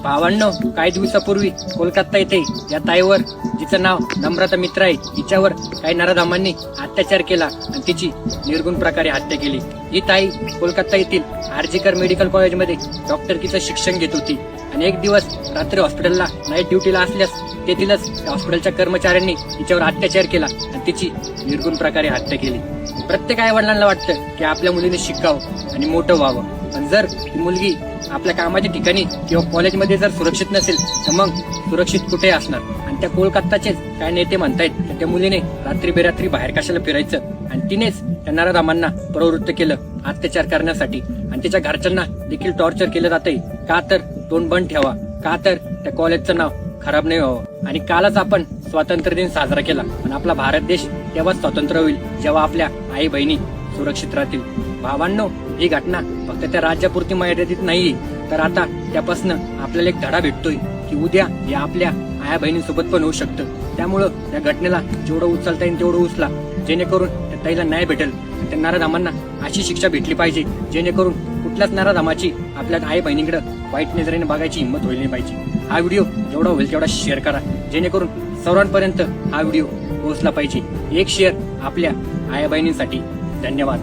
भावांनो, काही दिवसापूर्वी कोलकाता येथे या ताईवर, जिचं नाव नम्रता मित्र आहे, हिच्यावर काही नराधमांनी अत्याचार केला आणि तिची निर्गुण प्रकारे हत्या केली। ही ताई कोलकाता येथील आर्जीकर मेडिकल कॉलेजमध्ये डॉक्टरकीचं शिक्षण घेत होती आणि एक दिवस रात्री हॉस्पिटलला नाईट ड्युटीला असल्यास तेथीलच हॉस्पिटलच्या कर्मचाऱ्यांनी तिच्यावर अत्याचार केला आणि तिची निर्गुण प्रकारे हत्या केली। प्रत्येक आई वडिलांना वाटतं की आपल्या मुलीने शिकावं आणि मोठं व्हावं, पण जर ती मुलगी आपल्या कामाच्या ठिकाणी किंवा कॉलेजमध्ये जर सुरक्षित नसेल तर मग सुरक्षित कुठे असणार। आणि त्या कोलकाताचेच काय नेते म्हणतायत की त्या मुलीने रात्री बेरात्री बाहेर कशाला फिरायचं आणि तिनेच त्या नराधमांना प्रवृत्त केलं अत्याचार करण्यासाठी आणि तिच्या घरच्यांना देखील टॉर्चर केलं जातंय। का तर तोंड बंद ठेवा, का तर त्या कॉलेजचं नाव खराब नाही व्हावं। आणि कालच आपण स्वातंत्र्य दिन साजरा केला, पण आपला भारत देश तेव्हाच स्वतंत्र होईल जेव्हा आपल्या आई बहिणी सुरक्षित राहतील। भावांनो, ही घटना फक्त त्या राज्यापुरती मर्यादित नाहीये, तर आता त्यापासून आपल्याला एक धडा भेटतोय की उद्या हे आपल्या आया बहिणींसोबत पण होऊ शकतं। त्यामुळं त्या घटनेला जेवढं उचलता येईल तेवढं उचला, जेणेकरून त्या ताईला न्याय भेटेल। त्या नराधमांना अशी शिक्षा भेटली पाहिजे जेणेकरून कुठल्याच नराधमाची आपल्या आई बहिणीकडे वाईट नजरेने बघायची हिंमत होईल नाही पाहिजे। हा व्हिडिओ जेवढा होईल तेवढा शेअर करा, जेणेकरून सर्वांपर्यंत हा व्हिडिओ पोहोचला पाहिजे। एक शेअर आपल्या आया बहिणींसाठी। धन्यवाद।